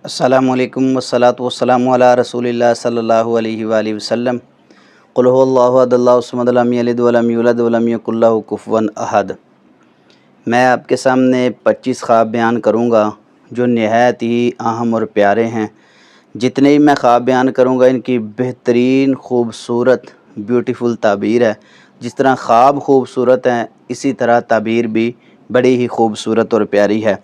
السلام علیکم والصلاة والسلام علی رسول اللہ صلی اللہ علیہ وآلہ وسلم۔ قل هو اللہ احد اللہ الصمد لم یلد ولم یولد ولم یکن لہ کفوا احد۔ میں آپ کے سامنے 25 خواب بیان کروں گا جو نہایت ہی اہم اور پیارے ہیں۔ جتنے بھی میں خواب بیان کروں گا ان کی بہترین خوبصورت بیوٹیفل تعبیر ہے۔ جس طرح خواب خوبصورت ہیں اسی طرح تعبیر بھی بڑی ہی خوبصورت اور پیاری ہے۔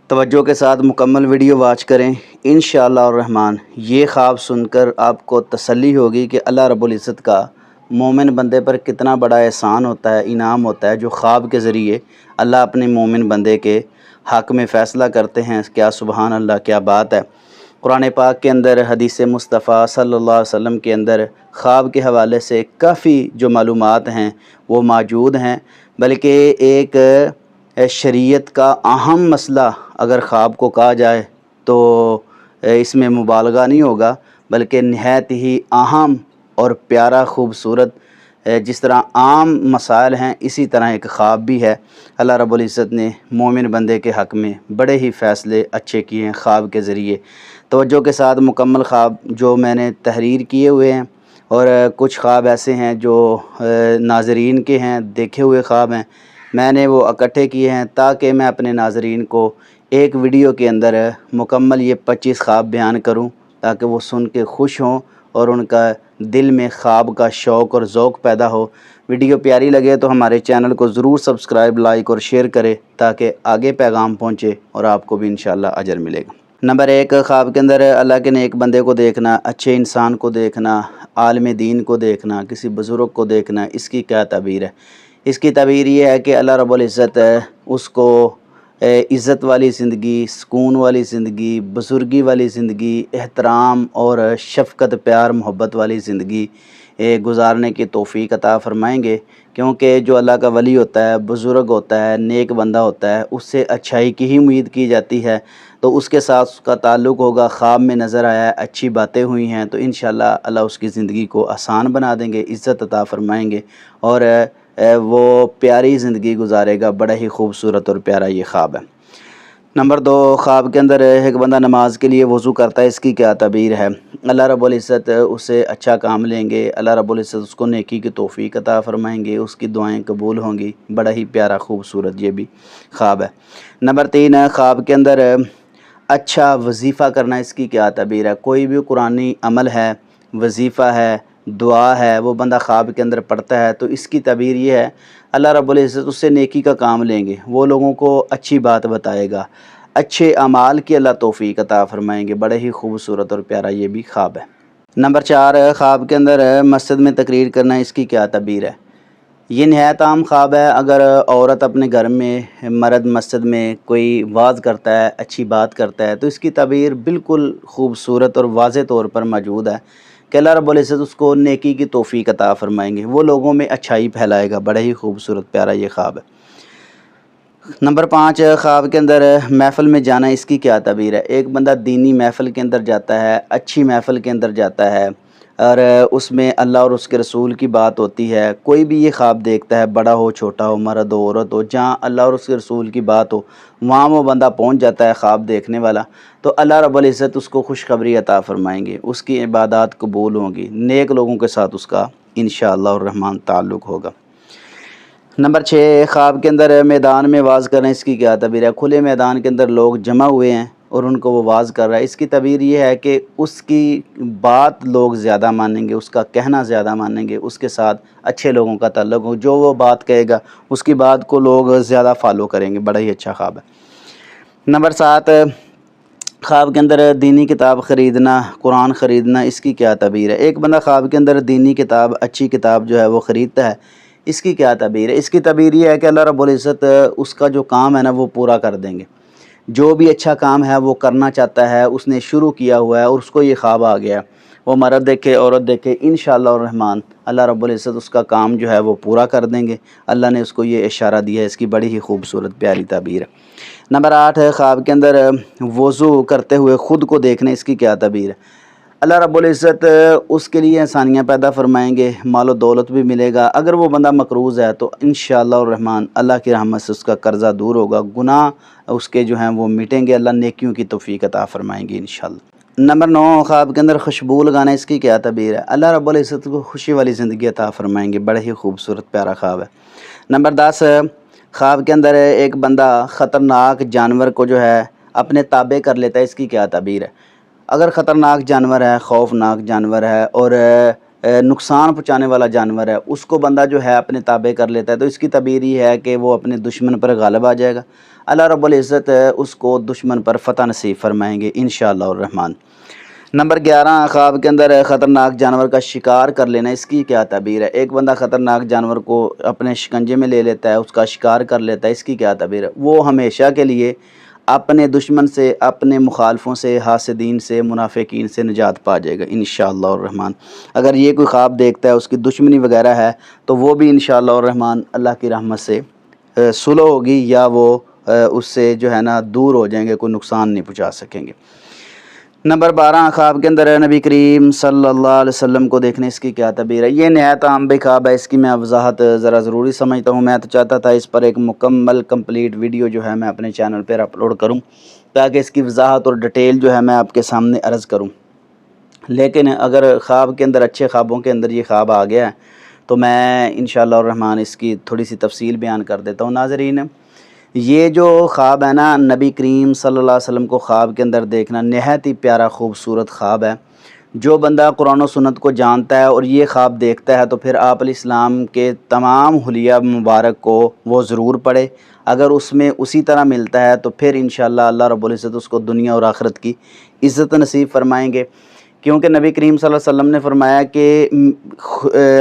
توجہ کے ساتھ مکمل ویڈیو واچ کریں، انشاءاللہ الرحمن یہ خواب سن کر آپ کو تسلی ہوگی کہ اللہ رب العزت کا مومن بندے پر کتنا بڑا احسان ہوتا ہے، انعام ہوتا ہے، جو خواب کے ذریعے اللہ اپنے مومن بندے کے حق میں فیصلہ کرتے ہیں۔ کیا سبحان اللہ، کیا بات ہے۔ قرآن پاک کے اندر حدیث مصطفیٰ صلی اللہ علیہ وسلم کے اندر خواب کے حوالے سے کافی جو معلومات ہیں وہ موجود ہیں، بلکہ ایک شریعت کا اہم مسئلہ اگر خواب کو کہا جائے تو اس میں مبالغہ نہیں ہوگا، بلکہ نہایت ہی اہم اور پیارا خوبصورت جس طرح عام مسائل ہیں اسی طرح ایک خواب بھی ہے۔ اللہ رب العزت نے مومن بندے کے حق میں بڑے ہی فیصلے اچھے کیے ہیں خواب کے ذریعے۔ توجہ کے ساتھ مکمل خواب جو میں نے تحریر کیے ہوئے ہیں، اور کچھ خواب ایسے ہیں جو ناظرین کے ہیں، دیکھے ہوئے خواب ہیں، میں نے وہ اکٹھے کیے ہیں تاکہ میں اپنے ناظرین کو ایک ویڈیو کے اندر مکمل یہ 25 خواب بیان کروں تاکہ وہ سن کے خوش ہوں اور ان کا دل میں خواب کا شوق اور ذوق پیدا ہو۔ ویڈیو پیاری لگے تو ہمارے چینل کو ضرور سبسکرائب، لائک اور شیئر کرے تاکہ آگے پیغام پہنچے اور آپ کو بھی انشاءاللہ اجر ملے گا۔ نمبر 1، خواب کے اندر اللہ کے نیک بندے کو دیکھنا، اچھے انسان کو دیکھنا، عالم دین کو دیکھنا، کسی بزرگ کو دیکھنا۔ اس کی کیا تعبیر ہے؟ اس کی تعبیر یہ ہے کہ اللہ رب العزت اس کو عزت والی زندگی، سکون والی زندگی، بزرگی والی زندگی، احترام اور شفقت، پیار محبت والی زندگی گزارنے کی توفیق عطا فرمائیں گے، کیونکہ جو اللہ کا ولی ہوتا ہے، بزرگ ہوتا ہے، نیک بندہ ہوتا ہے، اس سے اچھائی کی ہی امید کی جاتی ہے، تو اس کے ساتھ اس کا تعلق ہوگا۔ خواب میں نظر آیا ہے، اچھی باتیں ہوئی ہیں تو انشاءاللہ اللہ اس کی زندگی کو آسان بنا دیں گے، عزت عطا فرمائیں گے اور وہ پیاری زندگی گزارے گا۔ بڑا ہی خوبصورت اور پیارا یہ خواب ہے۔ نمبر 2، خواب کے اندر ایک بندہ نماز کے لیے وضو کرتا ہے۔ اس کی کیا تعبیر ہے؟ اللہ رب العزت اسے اچھا کام لیں گے، اللہ رب العزت اس کو نیکی کی توفیق عطا فرمائیں گے، اس کی دعائیں قبول ہوں گی۔ بڑا ہی پیارا خوبصورت یہ بھی خواب ہے۔ نمبر 3، خواب کے اندر اچھا وظیفہ کرنا۔ اس کی کیا تعبیر ہے؟ کوئی بھی قرآنی عمل ہے، وظیفہ ہے، دعا ہے، وہ بندہ خواب کے اندر پڑھتا ہے تو اس کی تعبیر یہ ہے اللہ رب العزت اس سے نیکی کا کام لیں گے، وہ لوگوں کو اچھی بات بتائے گا، اچھے اعمال کی اللہ توفیق عطا فرمائیں گے۔ بڑے ہی خوبصورت اور پیارا یہ بھی خواب ہے۔ نمبر 4، خواب کے اندر مسجد میں تقریر کرنا۔ اس کی کیا تعبیر ہے؟ یہ نہایت عام خواب ہے۔ اگر عورت اپنے گھر میں، مرد مسجد میں کوئی واعظ کرتا ہے، اچھی بات کرتا ہے تو اس کی تعبیر بالکل خوبصورت اور واضح طور پر موجود ہے کہ اللہ رب العزت اس کو نیکی کی توفیق عطا فرمائیں گے، وہ لوگوں میں اچھائی پھیلائے گا۔ بڑا ہی خوبصورت پیارا یہ خواب ہے۔ نمبر 5، خواب کے اندر محفل میں جانا۔ اس کی کیا تعبیر ہے؟ ایک بندہ دینی محفل کے اندر جاتا ہے، اچھی محفل کے اندر جاتا ہے اور اس میں اللہ اور اس کے رسول کی بات ہوتی ہے۔ کوئی بھی یہ خواب دیکھتا ہے، بڑا ہو، چھوٹا ہو، مرد ہو، عورت ہو، جہاں اللہ اور اس کے رسول کی بات ہو وہاں وہ بندہ پہنچ جاتا ہے خواب دیکھنے والا، تو اللہ رب العزت اس کو خوشخبری عطا فرمائیں گے، اس کی عبادات قبول ہوں گی، نیک لوگوں کے ساتھ اس کا انشاءاللہ الرحمن تعلق ہوگا۔ نمبر 6، خواب کے اندر میدان میں واعظ کرنا۔ اس کی کیا تعبیر ہے؟ کھلے میدان کے اندر لوگ جمع ہوئے ہیں اور ان کو وہ واعظ کر رہا ہے۔ اس کی تعبیر یہ ہے کہ اس کی بات لوگ زیادہ مانیں گے، اس کا کہنا زیادہ مانیں گے، اس کے ساتھ اچھے لوگوں کا تعلق ہو، جو وہ بات کہے گا اس کی بات کو لوگ زیادہ فالو کریں گے۔ بڑا ہی اچھا خواب ہے۔ نمبر 7، خواب کے اندر دینی کتاب خریدنا، قرآن خریدنا۔ اس کی کیا تعبیر ہے؟ ایک بندہ خواب کے اندر دینی کتاب، اچھی کتاب جو ہے وہ خریدتا ہے۔ اس کی کیا تعبیر ہے؟ اس کی تعبیر یہ ہے کہ اللہ رب العزت اس کا جو کام ہے نا وہ پورا کر دیں گے۔ جو بھی اچھا کام ہے وہ کرنا چاہتا ہے، اس نے شروع کیا ہوا ہے اور اس کو یہ خواب آ گیا، وہ مرد دیکھے، عورت دیکھے، انشاءاللہ الرحمن اللہ رب العزت اس کا کام جو ہے وہ پورا کر دیں گے۔ اللہ نے اس کو یہ اشارہ دیا ہے، اس کی بڑی ہی خوبصورت پیاری تعبیر ہے۔ نمبر 8، خواب کے اندر وضو کرتے ہوئے خود کو دیکھنے۔ اس کی کیا تعبیر ہے؟ اللہ رب العزت اس کے لیے آسانیاں پیدا فرمائیں گے، مال و دولت بھی ملے گا۔ اگر وہ بندہ مقروض ہے تو انشاءاللہ الرحمن اللہ کی رحمت سے اس کا قرضہ دور ہوگا، گناہ اس کے جو ہیں وہ مٹیں گے، اللہ نیکیوں کی توفیق عطا فرمائیں گے انشاءاللہ۔ نمبر 9، خواب کے اندر خوشبو لگانا، اس کی کیا تعبیر ہے؟ اللہ رب العزت کو خوشی والی زندگی عطا فرمائیں گے، بڑے ہی خوبصورت پیارا خواب ہے۔ نمبر 10، خواب کے اندر ایک بندہ خطرناک جانور کو جو ہے اپنے تابع کر لیتا ہے، اس کی کیا تعبیر ہے؟ اگر خطرناک جانور ہے، خوفناک جانور ہے اور نقصان پہنچانے والا جانور ہے، اس کو بندہ جو ہے اپنے تابع کر لیتا ہے تو اس کی تعبیر یہ ہے کہ وہ اپنے دشمن پر غالب آ جائے گا، اللہ رب العزت اس کو دشمن پر فتح نصیب فرمائیں گے انشاءاللہ الرحمن۔ نمبر 11، خواب کے اندر خطرناک جانور کا شکار کر لینا، اس کی کیا تعبیر ہے؟ ایک بندہ خطرناک جانور کو اپنے شکنجے میں لے لیتا ہے، اس کا شکار کر لیتا ہے، اس کی کیا تعبیر ہے؟ وہ ہمیشہ کے لیے اپنے دشمن سے، اپنے مخالفوں سے، حاسدین سے، منافقین سے نجات پا جائے گا انشاءاللہ الرحمن۔ اگر یہ کوئی خواب دیکھتا ہے، اس کی دشمنی وغیرہ ہے تو وہ بھی انشاءاللہ الرحمن اللہ کی رحمت سے صلح ہوگی، یا وہ اس سے جو ہے نا دور ہو جائیں گے، کوئی نقصان نہیں پہنچا سکیں گے۔ نمبر 12، خواب کے اندر نبی کریم صلی اللہ علیہ وسلم کو دیکھنے، اس کی کیا تعبیر ہے؟ یہ نہایت عام بھی خواب ہے، اس کی میں وضاحت ذرا ضروری سمجھتا ہوں۔ میں تو چاہتا تھا اس پر ایک مکمل کمپلیٹ ویڈیو جو ہے میں اپنے چینل پر اپلوڈ کروں تاکہ اس کی وضاحت اور ڈیٹیل جو ہے میں آپ کے سامنے عرض کروں، لیکن اگر خواب کے اندر، اچھے خوابوں کے اندر یہ خواب آ گیا ہے تو میں انشاءاللہ الرحمن اس کی تھوڑی سی تفصیل بیان کر دیتا ہوں۔ ناظرین، یہ جو خواب ہے نا، نبی کریم صلی اللہ علیہ وسلم کو خواب کے اندر دیکھنا نہایت ہی پیارا خوبصورت خواب ہے۔ جو بندہ قرآن و سنت کو جانتا ہے اور یہ خواب دیکھتا ہے تو پھر آپ علیہ السلام کے تمام حلیہ مبارک کو وہ ضرور پڑھے۔ اگر اس میں اسی طرح ملتا ہے تو پھر انشاءاللہ اللہ رب العزت اس کو دنیا اور آخرت کی عزت نصیب فرمائیں گے، کیونکہ نبی کریم صلی اللہ علیہ وسلم نے فرمایا کہ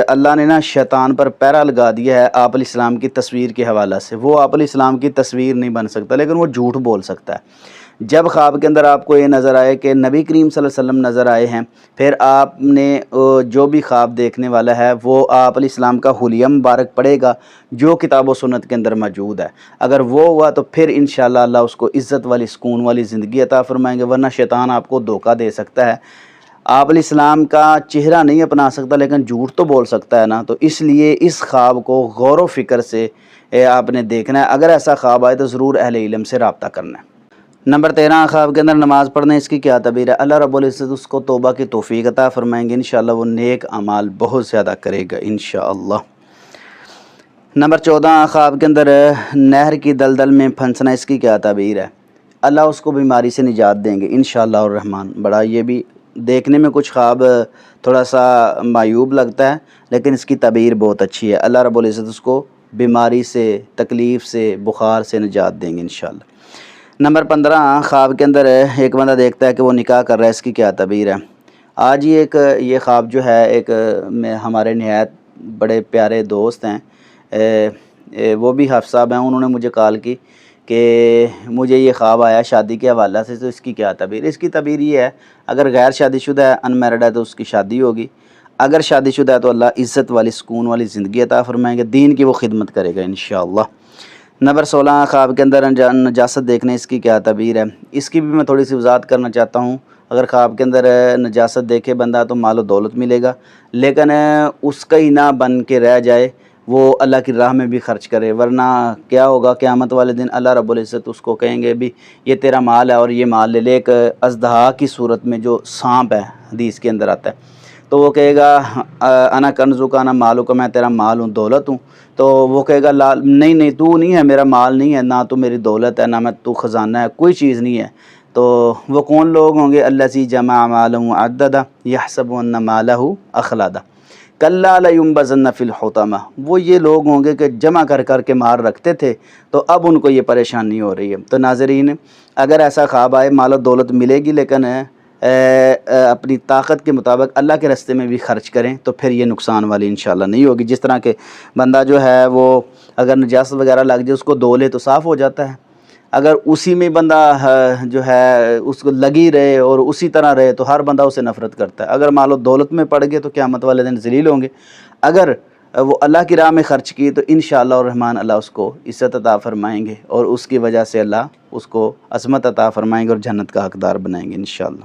اللہ نے نا شیطان پر پہرا لگا دیا ہے آپ علیہ السلام کی تصویر کے حوالہ سے۔ وہ آپ علیہ السلام کی تصویر نہیں بن سکتا، لیکن وہ جھوٹ بول سکتا ہے۔ جب خواب کے اندر آپ کو یہ نظر آئے کہ نبی کریم صلی اللہ علیہ وسلم نظر آئے ہیں، پھر آپ نے جو بھی خواب دیکھنے والا ہے وہ آپ علیہ السلام کا حلیہ مبارک پڑھے گا جو کتاب و سنت کے اندر موجود ہے۔ اگر وہ ہوا تو پھر انشاءاللہ اللہ اس کو عزت والی، سکون والی زندگی عطا فرمائیں گے، ورنہ شیطان آپ کو دھوکہ دے سکتا ہے۔ آپ علیہ السلام کا چہرہ نہیں اپنا سکتا لیکن جھوٹ تو بول سکتا ہے نا، تو اس لیے اس خواب کو غور و فکر سے آپ نے دیکھنا ہے۔ اگر ایسا خواب آئے تو ضرور اہل علم سے رابطہ کرنا ہے۔ نمبر 13، خواب کے اندر نماز پڑھنا، اس کی کیا تعبیر ہے؟ اللہ رب العزت اس کو توبہ کی توفیق عطا فرمائیں گے، انشاءاللہ وہ نیک اعمال بہت زیادہ کرے گا انشاءاللہ۔ نمبر 14، خواب کے اندر نہر کی دلدل میں پھنسنا، اس کی کیا تعبیر ہے؟ اللہ اس کو بیماری سے نجات دیں گے انشاءاللہ الرحمن۔ بڑا یہ بھی دیکھنے میں کچھ خواب تھوڑا سا معیوب لگتا ہے لیکن اس کی تعبیر بہت اچھی ہے، اللہ رب العزت اس کو بیماری سے، تکلیف سے، بخار سے نجات دیں گے انشاءاللہ۔ نمبر 15، خواب کے اندر ایک بندہ دیکھتا ہے کہ وہ نکاح کر رہا ہے، اس کی کیا تعبیر ہے؟ آج ہی یہ خواب جو ہے ایک ہمارے نہایت بڑے پیارے دوست ہیں، وہ بھی حافظ صاحب ہیں، انہوں نے مجھے کال کی کہ مجھے یہ خواب آیا شادی کے حوالہ سے، تو اس کی کیا تعبیر؟ اس کی تعبیر یہ ہے، اگر غیر شادی شدہ ہے، ان میرڈ ہے تو اس کی شادی ہوگی، اگر شادی شدہ ہے تو اللہ عزت والی، سکون والی زندگی عطا فرمائیں گے، دین کی وہ خدمت کرے گا انشاءاللہ۔ نمبر 16، خواب کے اندر نجاست دیکھنے، اس کی کیا تعبیر ہے؟ اس کی بھی میں تھوڑی سی وضاحت کرنا چاہتا ہوں۔ اگر خواب کے اندر نجاست دیکھے بندہ تو مال و دولت ملے گا، لیکن اس کا ہی نہ بن کے رہ جائے، وہ اللہ کی راہ میں بھی خرچ کرے، ورنہ کیا ہوگا قیامت والے دن اللہ رب العزت اس کو کہیں گے بھی یہ تیرا مال ہے اور یہ مال لے لے، ایک اژدہا کی صورت میں جو سانپ ہے حدیث کے اندر آتا ہے، تو وہ کہے گا انا کنزو کا، انا مالو کا، میں تیرا مال ہوں، دولت ہوں، تو وہ کہے گا نہیں تو نہیں ہے، میرا مال نہیں ہے، نہ تو میری دولت ہے، نہ میں تو خزانہ ہے، کوئی چیز نہیں ہے۔ تو وہ کون لوگ ہوں گے؟ الذی جمع مالہ وعددہ یحسب ان مالہ اخلدہ کلا لینبذن فی الحطمہ، وہ یہ لوگ ہوں گے کہ جمع کر کر کے مال رکھتے تھے تو اب ان کو یہ پریشانی ہو رہی ہے۔ تو ناظرین، اگر ایسا خواب آئے، مال و دولت ملے گی لیکن اپنی طاقت کے مطابق اللہ کے راستے میں بھی خرچ کریں تو پھر یہ نقصان والی انشاءاللہ نہیں ہوگی۔ جس طرح کہ بندہ جو ہے وہ اگر نجاست وغیرہ لگ جائے اس کو دھو لے تو صاف ہو جاتا ہے، اگر اسی میں بندہ جو ہے اس کو لگی رہے اور اسی طرح رہے تو ہر بندہ اسے نفرت کرتا ہے۔ اگر مال و دولت میں پڑ گئے تو قیامت والے دن ذلیل ہوں گے، اگر وہ اللہ کی راہ میں خرچ کی تو انشاءاللہ الرحمن اللہ اس کو عزت عطا فرمائیں گے اور اس کی وجہ سے اللہ اس کو عظمت عطا فرمائیں گے اور جنت کا حقدار بنائیں گے انشاءاللہ۔